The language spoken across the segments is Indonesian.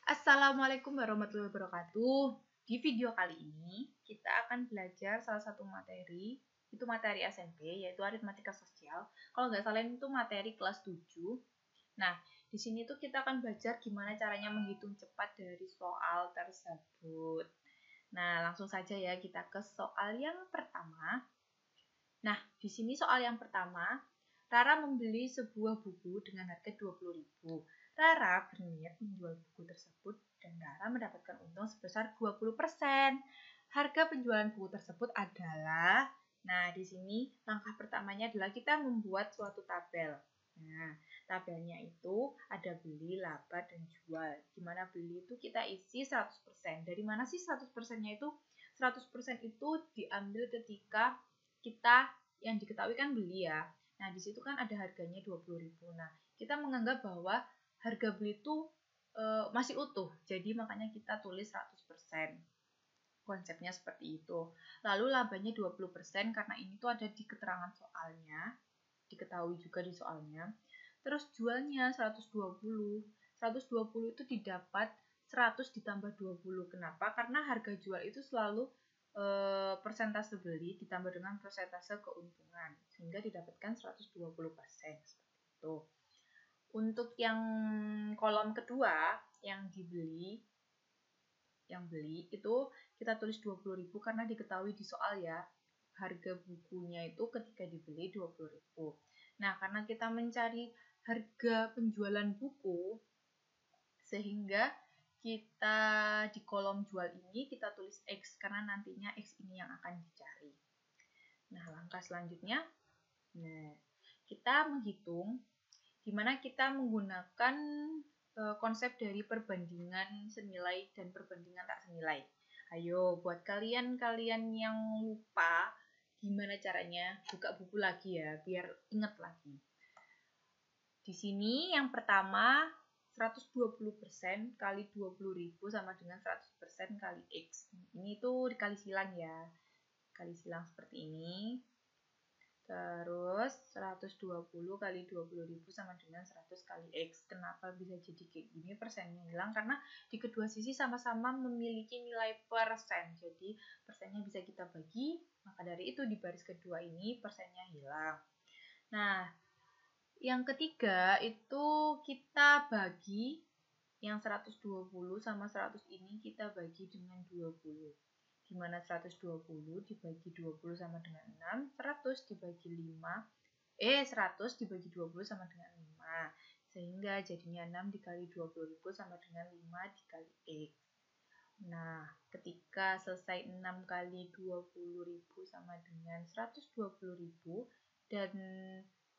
Assalamualaikum warahmatullahi wabarakatuh. Di video kali ini kita akan belajar salah satu materi, itu materi SMP, yaitu aritmatika sosial. Kalau nggak salah itu materi kelas 7. Nah, di sini tuh kita akan belajar gimana caranya menghitung cepat dari soal tersebut. Nah, langsung saja ya kita ke soal yang pertama. Nah, di sini soal yang pertama, Rara membeli sebuah buku dengan harga 20.000. Rara berniat menjual buku tersebut dan Rara mendapatkan untung sebesar 20%. Harga penjualan buku tersebut adalah, nah di sini langkah pertamanya adalah kita membuat suatu tabel. Nah, tabelnya itu ada beli, laba, dan jual. Dimana beli itu kita isi 100%. Dari mana sih 100%-nya itu? 100% itu diambil ketika kita yang diketahui kan beli ya. Nah, di situ kan ada harganya 20.000. Nah, kita menganggap bahwa harga beli itu masih utuh. Jadi makanya kita tulis 100%. Konsepnya seperti itu. Lalu labanya 20% karena ini tuh ada di keterangan soalnya. Diketahui juga di soalnya. Terus jualnya 120. 120 itu didapat 100 ditambah 20. Kenapa? Karena harga jual itu selalu persentase beli ditambah dengan persentase keuntungan sehingga didapatkan 120%. Seperti itu. Untuk yang kolom kedua yang beli itu kita tulis 20.000 karena diketahui di soal ya harga bukunya itu ketika dibeli 20.000. Nah, karena kita mencari harga penjualan buku sehingga kita di kolom jual ini kita tulis X karena nantinya X ini yang akan dicari. Nah, langkah selanjutnya, kita menghitung di mana kita menggunakan konsep dari perbandingan senilai dan perbandingan tak senilai. Ayo, buat kalian yang lupa gimana caranya buka buku lagi ya, biar ingat lagi. Di sini yang pertama 120% kali 20.000 sama dengan 100% kali X. Ini tuh dikali silang ya. Kali silang seperti ini. Terus 120 kali 20.000 sama dengan 100 kali X. Kenapa bisa jadi kayak gini? Persennya hilang karena di kedua sisi sama-sama memiliki nilai persen. Jadi persennya bisa kita bagi. Maka dari itu di baris kedua ini persennya hilang. Nah, yang ketiga itu kita bagi yang 120 sama 100 ini kita bagi dengan 20. Dimana 120 dibagi 20 sama dengan 6, 100 dibagi 100 dibagi 20 sama dengan 5. Sehingga jadinya 6 dikali 20.000 sama dengan 5 dikali X. Nah, ketika selesai 6 kali 20.000 sama dengan 120.000 dan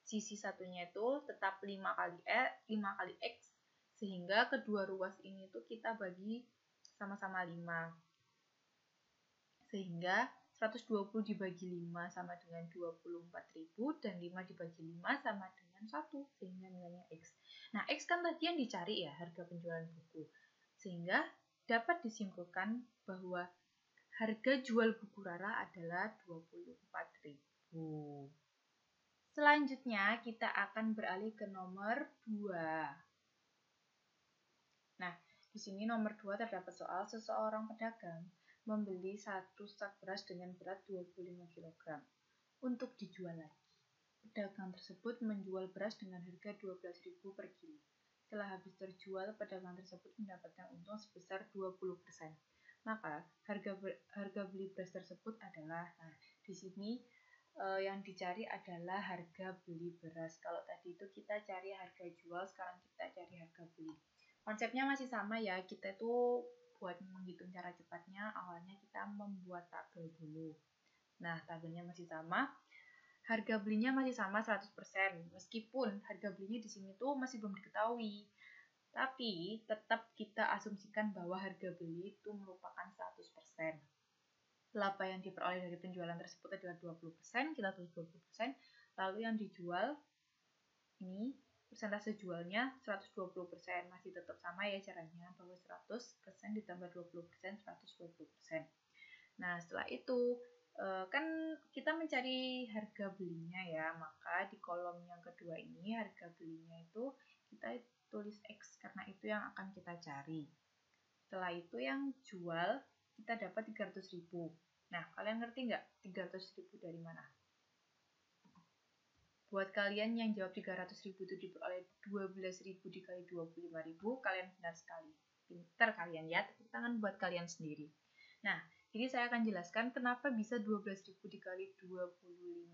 sisi satunya itu tetap 5 kali X sehingga kedua ruas ini tuh kita bagi sama-sama 5 sehingga 120 dibagi 5 sama dengan 24.000 dan 5 dibagi 5 sama dengan 1 sehingga nilainya X. Nah, X kan tadi yang dicari ya harga penjualan buku sehingga dapat disimpulkan bahwa harga jual buku Rara adalah 24.000. Selanjutnya kita akan beralih ke nomor 2. Nah, di sini nomor 2 terdapat soal seseorang pedagang membeli satu sak beras dengan berat 25 kg untuk dijual lagi. Pedagang tersebut menjual beras dengan harga 12.000 per kilo. Setelah habis terjual, pedagang tersebut mendapatkan untung sebesar 20%. Maka harga beli beras tersebut adalah, nah di sini yang dicari adalah harga beli beras. Kalau tadi itu kita cari harga jual, sekarang kita cari harga beli. Konsepnya masih sama ya, kita itu buat menghitung cara cepatnya, awalnya kita membuat tabel dulu. Nah, tabelnya masih sama, harga belinya masih sama 100%, meskipun harga belinya di sini tuh masih belum diketahui. Tapi tetap kita asumsikan bahwa harga beli itu merupakan 100%. Laba yang diperoleh dari penjualan tersebut adalah 20%, kita tulis 20%. Lalu yang dijual, ini persentase jualnya 120%, masih tetap sama ya caranya, bahwa 100% ditambah 20%, 120%. Nah, setelah itu, kan kita mencari harga belinya ya, maka di kolom yang kedua ini harga belinya itu kita tulis X, karena itu yang akan kita cari. Setelah itu yang jual kita dapat 300.000. Nah, kalian ngerti nggak 300.000 dari mana? Buat kalian yang jawab 300.000 itu diperoleh 12.000 dikali 25.000, kalian benar sekali. Pintar kalian ya, tepuk tangan buat kalian sendiri. Nah, ini saya akan jelaskan kenapa bisa 12.000 dikali 25.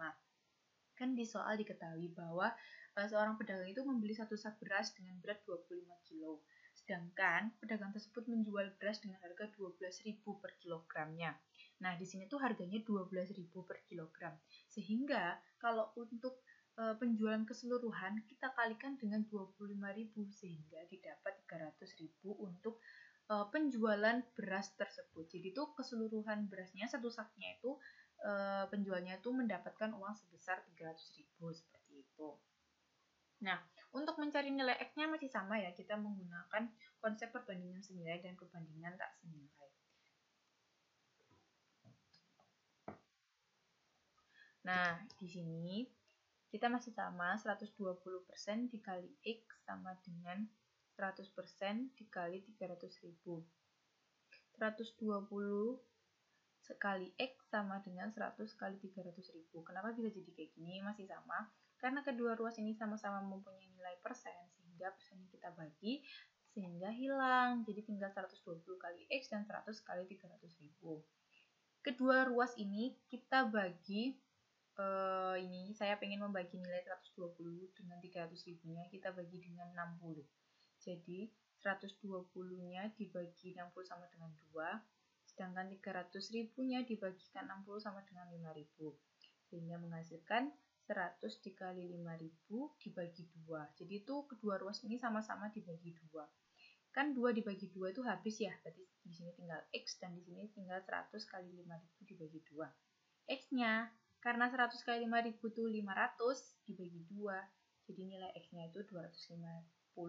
Kan di soal diketahui bahwa seorang pedagang itu membeli satu sak beras dengan berat 25 kilo. Sedangkan pedagang tersebut menjual beras dengan harga 12.000 per kilogramnya. Nah, di sini tuh harganya 12.000 per kilogram. Sehingga kalau untuk penjualan keseluruhan kita kalikan dengan 25.000 sehingga didapat 300.000 untuk penjualan beras tersebut. Jadi itu keseluruhan berasnya satu saknya itu penjualnya itu mendapatkan uang sebesar 300.000 seperti itu. Nah, untuk mencari nilai X-nya masih sama ya, kita menggunakan konsep perbandingan senilai dan perbandingan tak senilai. Nah, di sini kita masih sama 120% dikali X sama dengan 100% dikali 300.000. 120 sekali X sama dengan 100 kali 300.000. Kenapa bisa jadi kayak gini? Masih sama. Karena kedua ruas ini sama-sama mempunyai nilai persen, sehingga persennya kita bagi, sehingga hilang. Jadi tinggal 120 kali X dan 100 kali 300.000. Kedua ruas ini kita bagi, ini saya pengen membagi nilai 120 dengan 300.000-nya, kita bagi dengan 60. Jadi 120-nya dibagi 60 sama dengan 2. Sedangkan 300.000-nya dibagikan 60 sama dengan 5.000. Sehingga menghasilkan 100 dikali 5.000 dibagi 2. Jadi itu kedua ruas ini sama-sama dibagi 2. Kan 2 dibagi 2 itu habis ya. Berarti di sini tinggal X dan di sini tinggal 100 kali 5.000 dibagi 2. X-nya, karena 100 kali 5.000 itu 500 dibagi 2. Jadi nilai X-nya itu 250.000.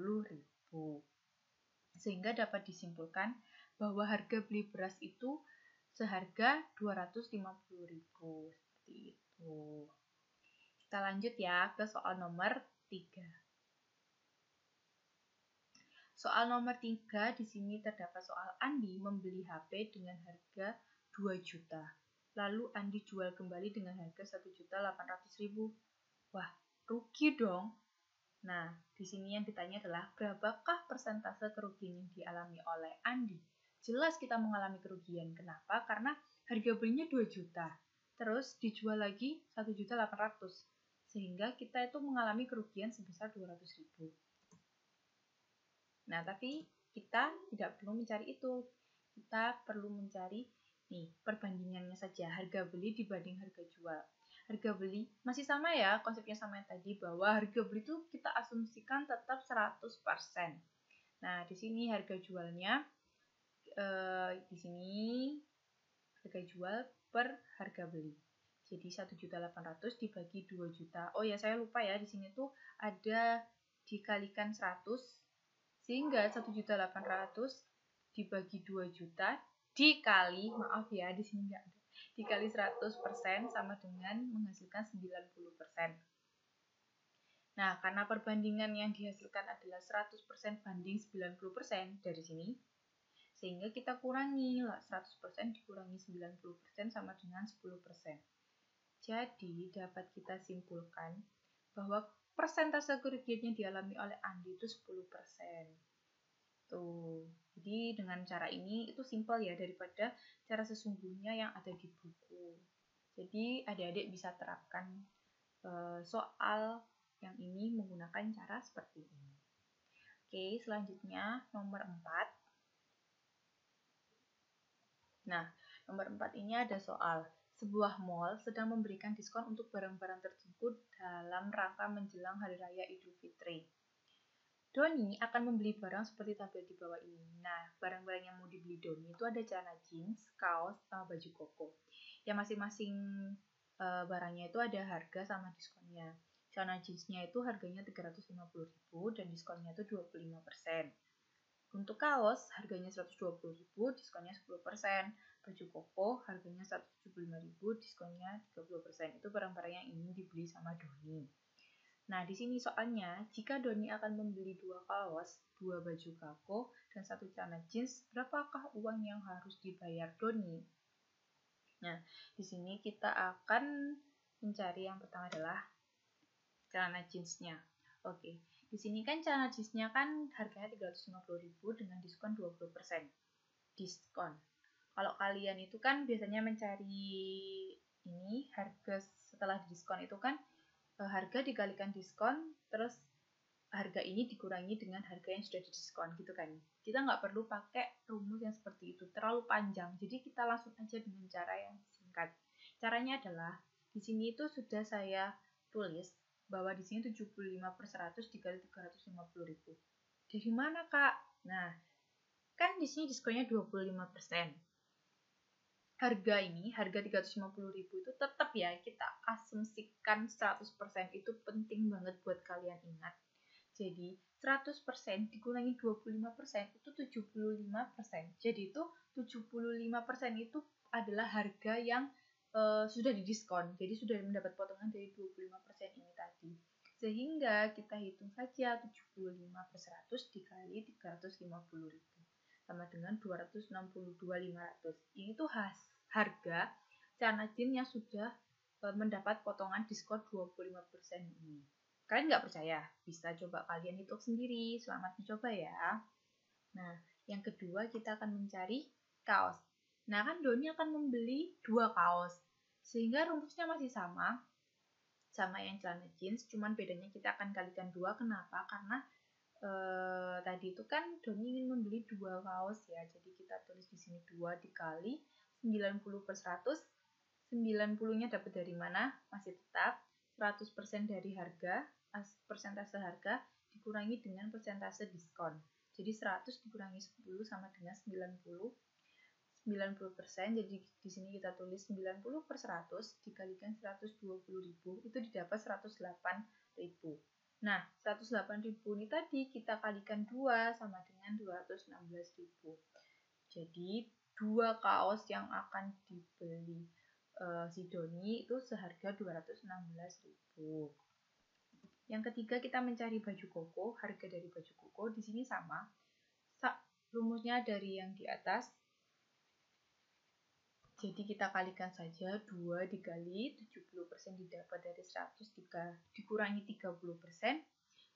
Sehingga dapat disimpulkan bahwa harga beli beras itu seharga 250.000 seperti itu. Kita lanjut ya ke soal nomor 3. Soal nomor 3 di sini terdapat soal Andi membeli HP dengan harga 2 juta. Lalu Andi jual kembali dengan harga 1.800.000. Wah, rugi dong. Nah, di sini yang ditanya adalah berapakah persentase kerugian yang dialami oleh Andi? Jelas kita mengalami kerugian. Kenapa? Karena harga belinya 2 juta. Terus dijual lagi 1.800.000. Sehingga kita itu mengalami kerugian sebesar 200.000. Nah, tapi kita tidak perlu mencari itu. Kita perlu mencari nih perbandingannya saja, harga beli dibanding harga jual. Harga beli masih sama ya, konsepnya sama yang tadi, bahwa harga beli itu kita asumsikan tetap 100%. Nah, di sini harga jualnya di sini harga jual per harga beli. Jadi 1.800.000 dibagi 2 juta. Oh ya, saya lupa ya, di sini tuh ada dikalikan 100 sehingga 1.800.000 dibagi 2 juta dikali, maaf ya, di sini enggak ada. Dikali 100% sama dengan menghasilkan 90%. Nah, karena perbandingan yang dihasilkan adalah 100% banding 90% dari sini, sehingga kita kurangi 100% dikurangi 90% sama dengan 10%. Jadi, dapat kita simpulkan bahwa persentase kerugian yang dialami oleh Andi itu 10%. Tuh. Jadi, dengan cara ini itu simpel ya daripada cara sesungguhnya yang ada di buku. Jadi, adik-adik bisa terapkan soal yang ini menggunakan cara seperti ini. Oke, selanjutnya nomor 4. Nah, nomor 4 ini ada soal. Sebuah mall sedang memberikan diskon untuk barang-barang tertentu dalam rangka menjelang Hari Raya Idul Fitri. Doni akan membeli barang seperti tabel di bawah ini. Nah, barang-barang yang mau dibeli Doni itu ada celana jeans, kaos, sama baju koko. Yang masing-masing barangnya itu ada harga sama diskonnya. Celana jeansnya itu harganya 350.000 dan diskonnya itu 25%. Untuk kaos harganya 120.000, diskonnya 10%. Baju koko harganya 175.000, diskonnya 30%. Itu barang-barang yang ingin dibeli sama Doni. Nah, di sini soalnya, jika Doni akan membeli 2 kaos, 2 baju koko, dan 1 celana jeans, berapakah uang yang harus dibayar Doni? Nah, di sini kita akan mencari yang pertama adalah celana jeansnya. Oke, di sini kan celana jeansnya kan harganya 350.000 dengan diskon 20%. Diskon. Kalau kalian itu kan biasanya mencari ini harga setelah diskon itu kan harga dikalikan diskon, terus harga ini dikurangi dengan harga yang sudah didiskon gitu kan. Kita nggak perlu pakai rumus yang seperti itu, terlalu panjang. Jadi kita langsung aja dengan cara yang singkat. Caranya adalah di sini itu sudah saya tulis bahwa di sini 75/100 dikali 350.000. Dari mana, Kak? Nah, kan di sini diskonnya 25%. Harga 350.000 itu tetap ya kita asumsikan 100%, itu penting banget buat kalian ingat. Jadi 100% dikurangi 25% itu 75%. Jadi itu 75% itu adalah harga yang sudah didiskon. Jadi sudah mendapat potongan dari 25% ini tadi. Sehingga kita hitung saja 75/100 dikali 350.000 sama dengan 262.500. Ini tuh harga celana jeans yang sudah mendapat potongan diskon 25% ini. Kalian nggak percaya? Bisa coba kalian hitung sendiri. Selamat mencoba ya. Nah, yang kedua kita akan mencari kaos. Nah, kan Doni akan membeli 2 kaos. Sehingga rumusnya masih sama yang celana jeans, cuman bedanya kita akan kalikan 2. Kenapa? Karena tadi itu kan Doni ingin membeli 2 kaos ya, jadi kita tulis di sini 2 dikali 90/100. 90-nya dapat dari mana? Masih tetap 100% dari harga, persentase harga dikurangi dengan persentase diskon. Jadi 100 dikurangi 10 sama dengan 90%. Jadi di sini kita tulis 90/100 dikalikan 120.000 itu didapat 108.000. Nah, 108.000 ini tadi kita kalikan 2 sama dengan 216.000. Jadi 2 kaos yang akan dibeli si Doni itu seharga 216.000. Yang ketiga kita mencari baju koko. Harga dari baju koko di sini sama. Rumusnya dari yang di atas. Jadi kita kalikan saja 2 dikali 70% didapat dari 100 dikurangi 30%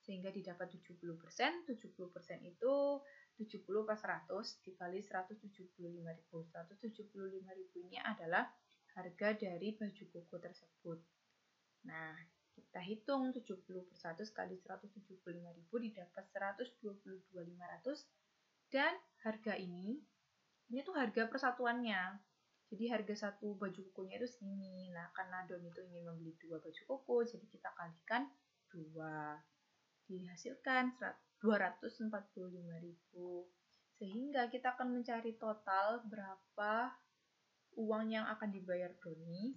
sehingga didapat 70%. 70% itu 70/100 dikali 175.000. 175.000 ini adalah harga dari baju koko tersebut. Nah, kita hitung 70/100 kali 175.000 didapat 122.500 dan harga ini tuh harga persatuannya. Jadi harga satu baju kokonya itu segini. Nah, karena Doni itu ingin membeli 2 baju koko, jadi kita kalikan 2. Dihasilkan 245.000. Sehingga kita akan mencari total berapa uang yang akan dibayar Doni.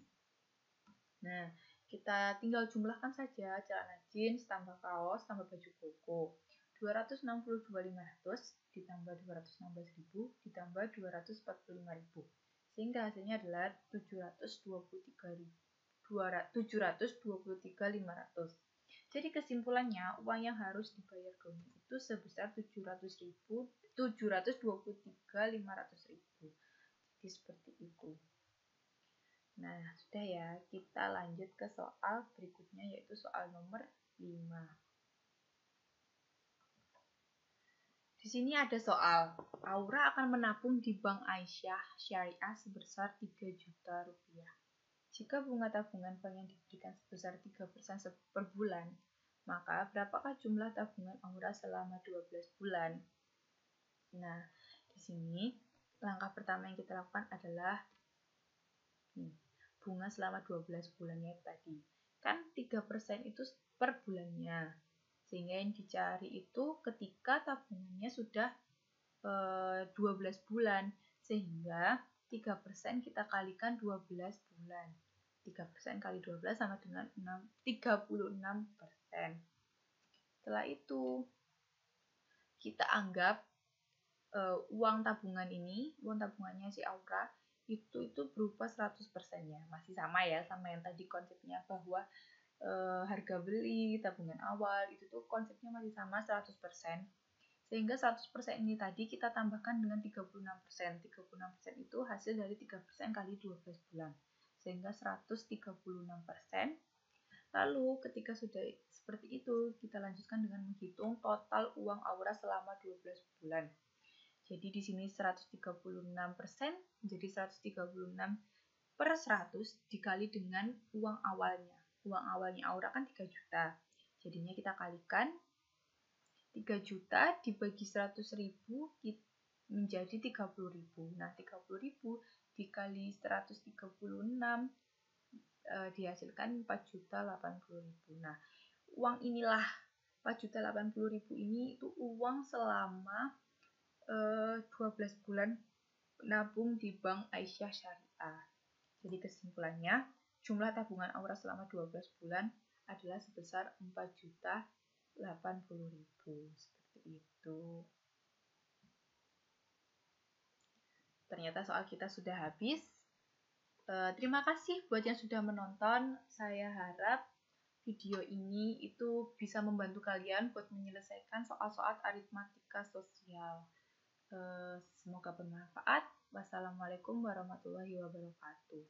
Nah, kita tinggal jumlahkan saja celana jeans tambah kaos tambah baju koko. 262.500 ditambah 216.000 ditambah 245.000. Sehingga hasilnya adalah 723.500. Jadi kesimpulannya, uang yang harus dibayar Doni itu sebesar 723.500.000. Jadi seperti itu. Nah, sudah ya, kita lanjut ke soal berikutnya yaitu soal nomor 5. Di sini ada soal, Aura akan menabung di Bank Aisyah Syariah sebesar 3 juta rupiah. Jika bunga tabungan bank yang diberikan sebesar 3% per bulan, maka berapakah jumlah tabungan Aura selama 12 bulan? Nah, di sini langkah pertama yang kita lakukan adalah bunga selama 12 bulannya tadi. Kan 3% itu per bulannya. Sehingga yang dicari itu ketika tabungannya sudah 12 bulan. Sehingga 3% kita kalikan 12 bulan. 3% kali 12 sama dengan 36%. Setelah itu, kita anggap uang tabungannya si Aura, itu berupa 100%-nya. Masih sama ya, sama yang tadi konsepnya bahwa harga beli, tabungan awal, itu tuh konsepnya masih sama 100%. Sehingga 100% ini tadi kita tambahkan dengan 36%. 36% itu hasil dari 3% kali 12 bulan. Sehingga 136%. Lalu ketika sudah seperti itu, kita lanjutkan dengan menghitung total uang aura selama 12 bulan. Jadi di sini 136% menjadi 136 per 100 dikali dengan uang awalnya. Uang awalnya aura kan 3 juta. Jadinya kita kalikan 3 juta dibagi 100.000 menjadi 30.000. Nah, 30.000 dikali 136 dihasilkan 4.080.000. Nah, uang inilah 4.080.000 ini itu uang selama 12 bulan nabung di Bank Aisyah Syariah. Jadi kesimpulannya, jumlah tabungan aura selama 12 bulan adalah sebesar 4.080.000. Seperti itu. Ternyata soal kita sudah habis. Terima kasih buat yang sudah menonton. Saya harap video ini itu bisa membantu kalian buat menyelesaikan soal-soal aritmatika sosial. Semoga bermanfaat. Wassalamualaikum warahmatullahi wabarakatuh.